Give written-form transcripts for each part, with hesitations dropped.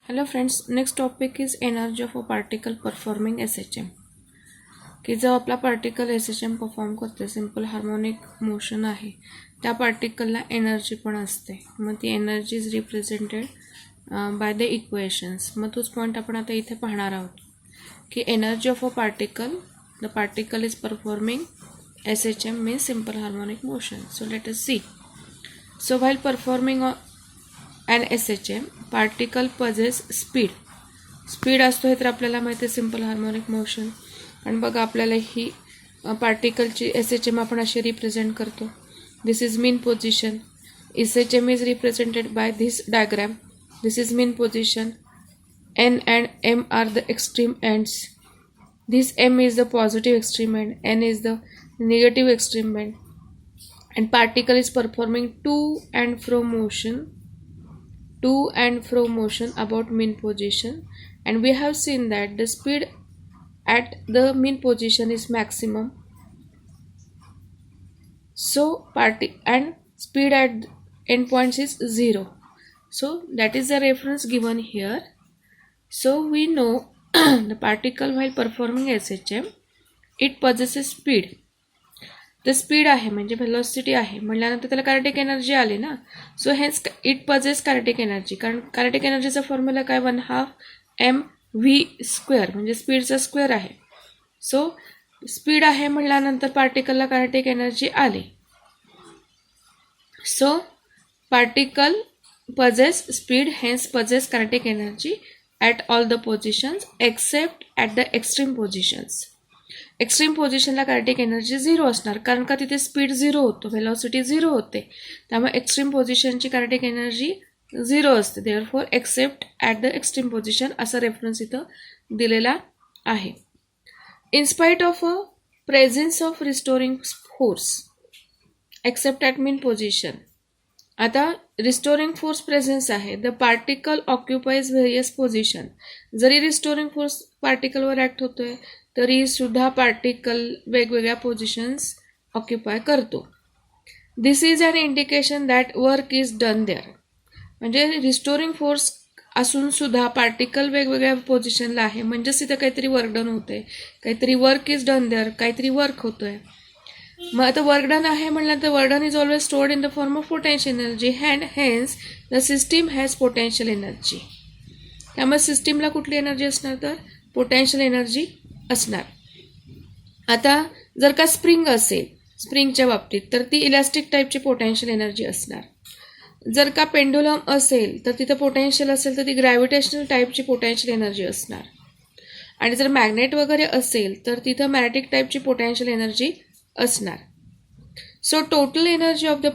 Hello friends, next topic is energy of a particle performing SHM. की जो आपला particle SHM perform करते simple harmonic motion आहे त्या पार्टिकलला एनर्जी पण असते. मग ती energy is represented by the equations. मग तोच पॉईंट आपण आता इथे पाहणार आहोत की energy of a particle, the particle is performing SHM means simple harmonic motion. So let us see. So while performing an SHM, particle possess speed. Speed असतो हे तर आपल्याला माहिती आहे सिंपल हार्मोनिक मोशन. आणि बघा आपल्याला ही पार्टिकलची SHM आपण अशी रिप्रेझेंट करतो. This is mean position. SHM is represented by this diagram. This is mean position. N and M are the extreme ends. This M is the positive extreme end, N is the negative extreme end. And particle is performing to and fro motion about mean position, and we have seen that the speed at the mean position is maximum. So and speed at endpoints is 0. So that is the reference given here. So we know the particle while performing SHM, it possesses speed. the speed आहे म्हणजे velocity आहे म्हटल्यानंतर त्याला kinetic energy आली ना. So hence it possesses kinetic energy. कारण kinetic एनर्जीचा formula काय 1/2 mv², म्हणजे स्पीडचा स्क्वेअर आहे. सो स्पीड आहे म्हटल्यानंतर पार्टिकलला कायनेटिक एनर्जी आली. So particle possesses speed, hence possesses kinetic energy at all the positions except at the extreme positions. Extreme पोझिशनला कायनेटिक एनर्जी 0 असणार कारण का तिथे स्पीड 0 होतो, व्हेलॉसिटी 0 होते. त्यामुळे एक्स्ट्रीम पोझिशनची कायनेटिक एनर्जी 0 असते. Therefore except at the extreme position असा रेफरन्स इथं दिलेला आहे. In spite of a presence of restoring force except at mean position. आता रिस्टोरिंग फोर्स प्रेझेन्स आहे. The particle occupies various position. जरी रिस्टोरिंग फोर्स पार्टिकलवर act होतोय तरी सुद्धा पार्टिकल वेगवेगळ्या पोझिशन्स ऑक्युपाय करतो. This is an indication that work is done there. म्हणजे रिस्टोरिंग फोर्स असून सुद्धा पार्टिकल वेगवेगळ्या पोझिशनला आहे म्हणजेच तिथं काहीतरी वर्क डन होतंय, काहीतरी वर्क इज डन देअर, काहीतरी वर्क होतोय. मग आता वर्क डन आहे म्हटलं तर work done is always stored in the form of potential energy and hence the system has potential energy. त्यामुळे सिस्टीमला कुठली एनर्जी असणार तर पोटेन्शियल एनर्जी असणार. आता जर का स्प्रिंग असेल, स्प्रिंगच्या बाबतीत तर ती इलास्टिक टाईपची पोटेन्शियल एनर्जी असणार. जर का पेंडुलम असेल तर तिथं पोटेन्शियल असेल तर ती ग्रॅव्हिटेशनल टाईपची पोटेन्शियल एनर्जी असणार. आणि जर मॅग्नेट वगैरे असेल तर तिथं मॅग्नेटिक टाईपची पोटेन्शियल एनर्जी असणार. So total energy of the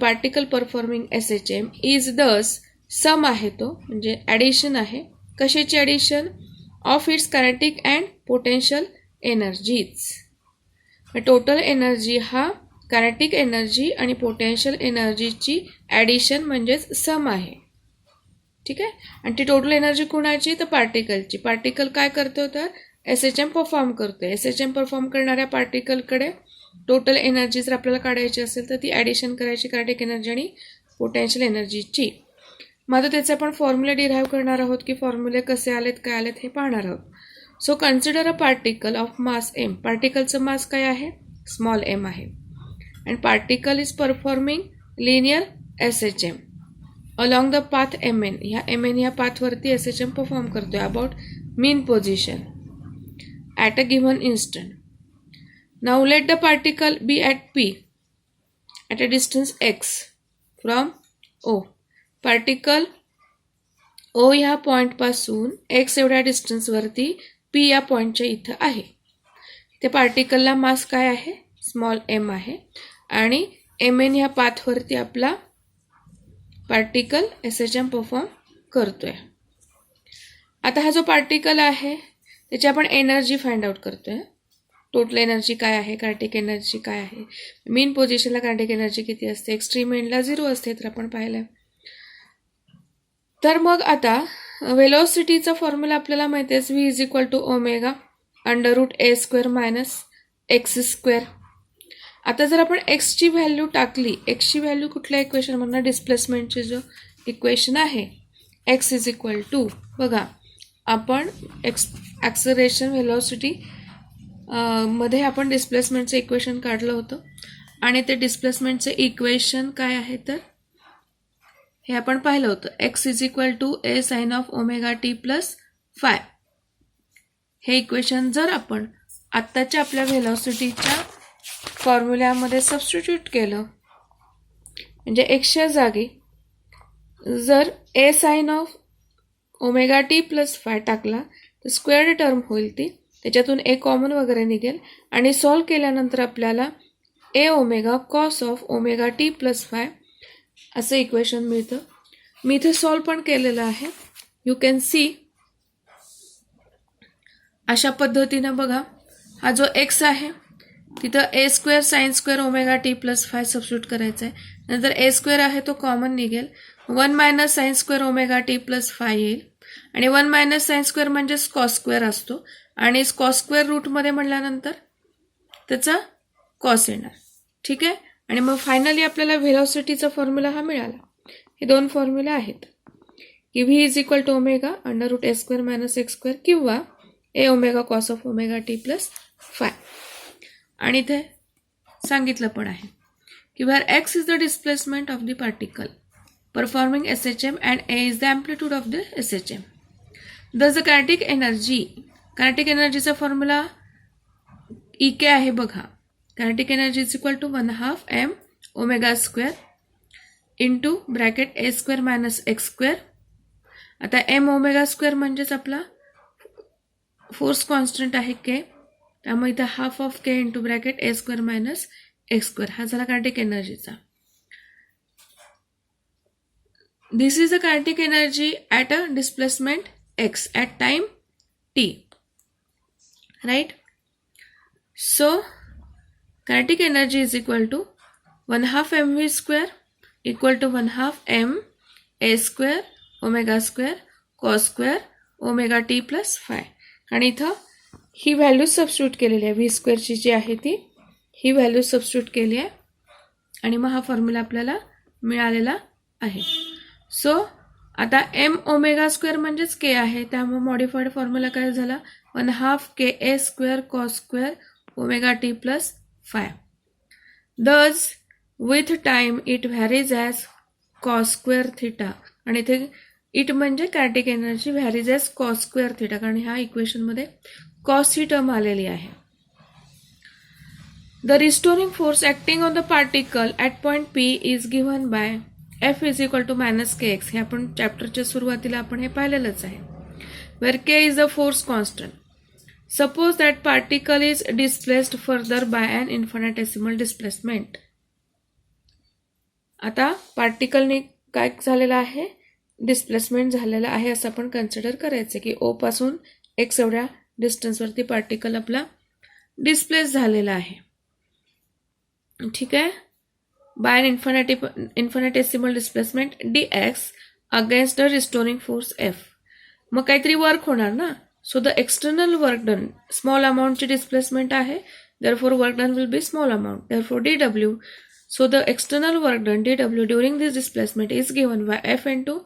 particle performing SHM is दस सम आहे तो म्हणजे ॲडिशन आहे. कशाची addition? Of its kinetic and potential energies. Total energy हा कायनेटिक एनर्जी आणि पोटेन्शियल एनर्जीची ॲडिशन म्हणजेच सम आहे. ठीक आहे. आणि ती टोटल एनर्जी कोणाची तर पार्टिकलची. पार्टिकल काय करतो तर SHM परफॉर्म करतो. SHM परफॉर्म करणाऱ्या पार्टिकलकडे टोटल एनर्जी जर आपल्याला काढायची असेल तर ती ॲडिशन करायची कायनेटिक एनर्जी आणि पोटेन्शियल एनर्जीची. मग आता त्याचे आपण फॉर्म्युले डिराईव्ह करणार आहोत की फॉर्म्युले कसे आलेत काय आलेत हे पाहणार आहोत. So consider a particle of mass m. पार्टिकलचं मास काय आहे? स्मॉल m आहे. And particle is performing linear SHM along the path mn. ह्या mn ह्या पाथवरती SHM परफॉर्म करतोय about mean position at a given instant. Now let the particle be at P at a distance x from O. पार्टिकल O ह्या पॉईंटपासून x एवढ्या डिस्टन्सवरती P या पॉईंटच्या इथं आहे. त्या पार्टिकलला मास काय आहे? स्मॉल m आहे. आणि mn ह्या पाथवरती आपला पार्टिकल SHM परफॉर्म करतोय. आता हा जो पार्टिकल आहे त्याची आपण एनर्जी फाइंड आउट करतोय. टोटल एनर्जी काय आहे, कायनेटिक एनर्जी काय आहे. मीन पोझिशनला कायनेटिक एनर्जी किती असते? एक्स्ट्रीम एंडला 0 असते तर आपण पाहिलं. तर मग आता व्हेलॉसिटीचा फॉर्म्युला आपल्याला माहिती आहे v is equal to omega √a² - x². आता जर आपण एक्सची व्हॅल्यू टाकली, एक्सची व्हॅल्यू कुठल्या इक्वेशनमधनं डिस्प्लेसमेंटचे जो इक्वेशन आहे एक्स इज इक्वल टू, बघा आपण ॲक्सलरेशन व्हेलॉसिटी मध्ये आपण डिस्प्लेसमेंटचं इक्वेशन काढलं होतं आणि ते डिस्प्लेसमेंटचं इक्वेशन काय आहे तर हे आपण पाहिलं होतं. X is equal to a sine of omega T plus phi. हे इक्वेशन जर आपण आत्ताच्या आपल्या व्हेलॉसिटीच्या फॉर्म्युल्यामध्ये सबस्टिट्यूट केलं म्हणजे एक्सच्या जागी जर A sine of omega T plus phi टाकला तर स्क्वेअर्ड टर्म होईल ती, त्याच्यातून ए कॉमन वगैरे निघेल आणि सॉल्व केल्यानंतर आपल्याला A omega cos of omega T plus phi असं इक्वेशन मिळतं. मी इथे सॉल्व पण केलेलं आहे. यू कॅन सी अशा पद्धतीनं बघा हा जो एक्स आहे तिथं A square sine square omega T plus phi substitute करायचं आहे. नंतर ए स्क्वेअर आहे तो कॉमन निघेल, 1 minus sign square omega T plus five येईल आणि 1 मायनस साइन स्क्वेअर म्हणजे कॉस स्क्वेअर असतो आणि कॉस स्क्वेअर रूटमध्ये म्हटल्यानंतर त्याचा कॉस येणार. ठीक आहे. आणि मग फायनली आपल्याला व्हेलॉसिटीचा फॉर्म्युला हा मिळाला. हे दोन फॉर्म्युला आहेत की V is equal to omega under root A square minus X square किंवा A omega cos of omega T plus phi. आणि इथे सांगितलं पण आहे की where X is the displacement of the particle performing SHM and A is the amplitude of the SHM. Thus the kinetic एनर्जीचा formula EK आहे बघा. Kinetic energy is equal to 1/2 m omega square into bracket A square minus X square. आता M omega square म्हणजेच आपला force constant आहे K, त्यामुळे इथं half of K into bracket A square minus X square हा झाला kinetic एनर्जीचा. This is the kinetic energy at a displacement X at time T, right. So kinetic energy is equal to 1/2 mv square equal to 1/2 m a square omega square cos square omega t plus phi. आणि इथं ही value substitute केलेली आहे, V स्क्वेअरची जी आहे ती ही value substitute केली आहे आणि मग हा फॉर्म्युला आपल्याला मिळालेला आहे. सो आता एम ओमेगा स्क्वेअर म्हणजेच के आहे, त्यामुळे मॉडिफाईड फॉर्म्युला काय झाला 1/2 के ए square cos square omega T plus phi. Thus, with time it varies as cos square theta. आणि इथे इट म्हणजे kinetic energy varies as cos square theta, कारण ह्या इक्वेशनमध्ये कॉस ही टर्म आलेली आहे. The restoring force acting on the particle at point P is given by F is equal to minus k x. हे आपण चॅप्टरच्या सुरुवातीला आपण हे पाहिलेलंच आहे. Where k is the force constant. Suppose that particle is displaced further by an infinitesimal displacement. आता पार्टिकलने काय झालेलं आहे, डिस्प्लेसमेंट झालेलं आहे असं आपण कन्सिडर करायचं की ओ पासून एक्स एवढ्या डिस्टन्सवरती पार्टिकल आपला डिस्प्लेस झालेला आहे. ठीक आहे. By an infinitesimal displacement dx against the restoring force F. मग काहीतरी वर्क होणार ना. So the external work done, small amount ची displacement आहे, therefore work done will be small amount, therefore dW. So the external work done dW during this displacement is given by F into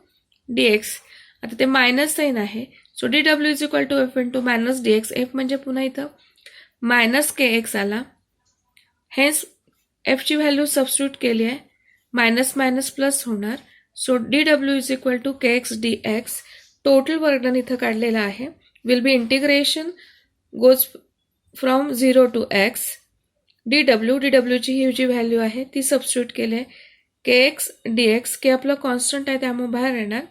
dx. आता ते minus sign आहे, so dW is equal to F into minus dx. F म्हणजे पुन्हा इथं minus k x आला, हेच F ची value substitute केली आहे, मायनस मायनस प्लस होणार. So dW is equal to kx dx. Total work done इथं काढलेला आहे, will be integration goes from 0 to x dw ची ही जी व्हॅल्यू आहे ती सबस्टिट्यूट केली आहे kx dx. के आपलं कॉन्स्टंट आहे त्यामुळे बाहेर येणार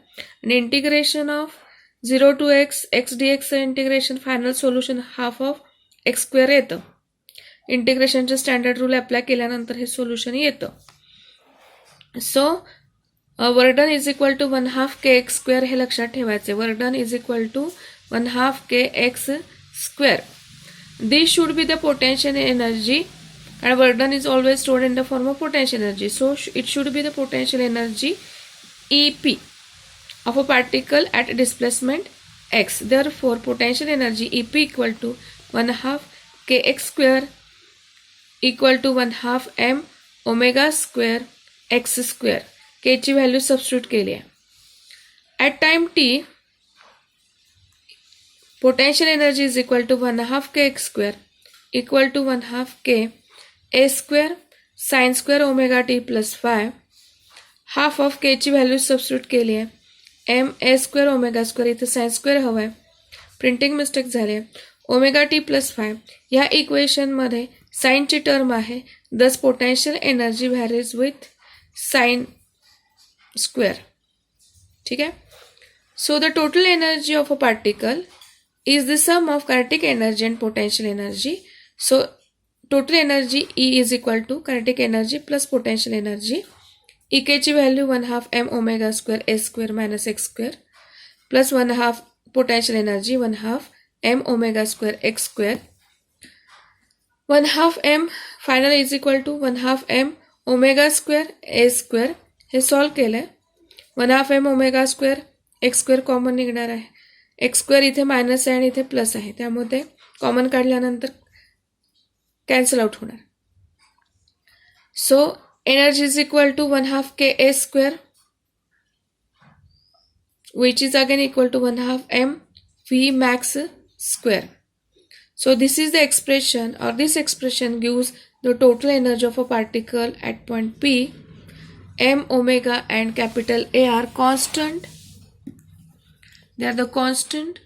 आणि इंटिग्रेशन ऑफ 0 to x dxचं integration final solution half of X square येतं. इंटिग्रेशनचं स्टँडर्ड रूल अप्लाय केल्यानंतर हे सोल्युशन येतं. So work done is equal to 1/2 K X square हे लक्षात ठेवायचे. Work done is equal to 1/2 kx square. This should be the potential energy and work done is always stored in the form of potential energy. So it should be the potential energy EP of a particle at displacement x. Therefore potential energy EP equal to 1/2 kx square equal to 1/2 m omega square x square. K ची value substitute केली आहे. At time t, potential energy is equal to 1/2 kx square equal to 1/2 k a square sin square omega t plus phi. Half of K ची value substitute केली आहे. M A square omega square, इथे sine square हवं आहे, printing mistake झाली आहे. Omega T plus 5 ह्या इक्वेशनमध्ये साईनची टर्म आहे. दस potential energy varies with sine square. ठीक आहे. So the total energy of a particle is the sum of kinetic energy and potential energy. So total energy E is equal to kinetic energy plus potential energy. EK ची value 1/2 m omega square a square minus x square plus 1/2 potential energy 1/2 m omega square x square. 1/2 m final is equal to 1/2 m omega square a square. हे solve केलंय. 1/2 m omega square x square common निघणार आहे. X square इथे minus आहे आणि इथे plus आहे, त्यामुळे ते कॉमन काढल्यानंतर कॅन्सल आउट होणार. So energy is equal to 1/2 K A square which is again equal to 1/2 m v max square. So this is the expression, or this expression gives the total energy of a particle at point P. M, omega and capital A are constant. They are the constant.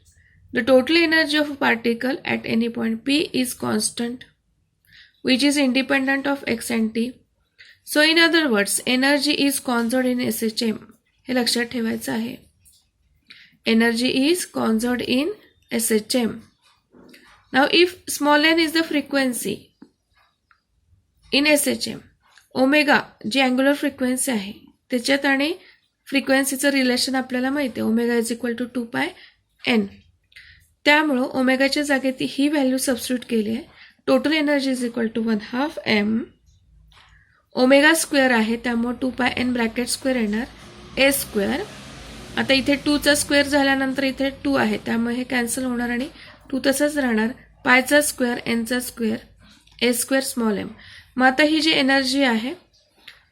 The total energy of a particle at any point P is constant, which is independent of x and t. So in other words, energy is conserved in SHM. हे लक्षात ठेवायचं आहे. Energy is conserved in SHM. Now if small n is the frequency in SHM, omega जी angular frequency आहे त्याच्यात आणि फ्रिक्वेन्सीचं relation आपल्याला माहिती आहे. ओमेगा इज इक्वल टू 2 पाय एन. त्यामुळं ओमेगाच्या जागेत ही व्हॅल्यू सबस्टिट्यूट केली आहे. Total energy is equal to 1/2 m. Omega square आहे त्यामुळं 2 पाय एन ब्रॅकेट स्क्वेअर येणार ए स्क्वेअर. आता इथे 2चा स्क्वेअर झाल्यानंतर इथे 2 आहे त्यामुळे हे कॅन्सल होणार आणि 2 तसंच राहणार. पायचा स्क्वेअर एनचा स्क्वेअर ए स्क्वेअर स्मॉल एम. मग आता ही जी एनर्जी आहे,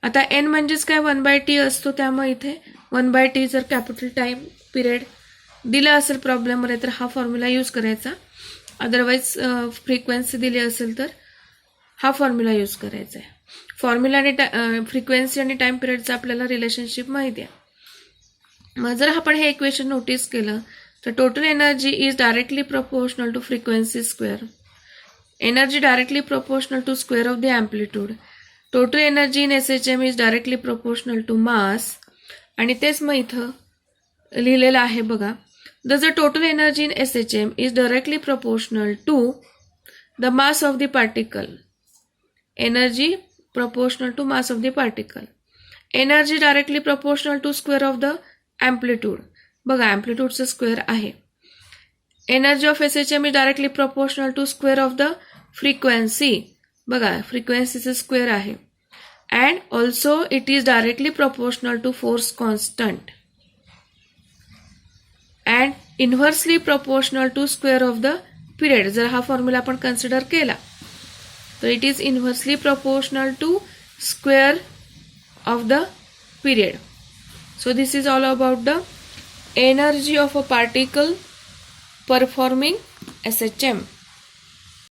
आता एन म्हणजेच काय 1/t असतो, त्यामुळे इथे 1/t जर कॅपिटल टाईम पिरियड दिला असेल प्रॉब्लेममध्ये तर हा फॉर्म्युला यूज करायचा. अदरवाईज फ्रिक्वेन्सी दिली असेल तर हा फॉर्म्युला यूज करायचा आहे. फॉर्म्युला आणि फ्रिक्वेन्सी आणि टाईम पिरियडचं आपल्याला रिलेशनशिप माहिती आहे. मग जर आपण हे इक्वेशन नोटीस केलं तर total energy is directly proportional to frequency square. Energy directly proportional to square of the amplitude. Total energy in SHM is directly proportional to mass. आणि तेच मग इथं लिहिलेलं आहे बघा. The total energy in SHM is directly proportional to the mass of the particle. Energy proportional to mass of the particle. Energy directly proportional to square of the amplitude. बघा एम्प्लिट्यूडचं square आहे. Energy of SHM is directly proportional to square of the frequency. बघा फ्रिक्वेन्सीचं square आहे. And also it is directly proportional to force constant and inversely proportional to square of the period. जर हा formula आपण consider केला तर it is inversely proportional to square of the period. So this is all about the energy of a particle performing SHM.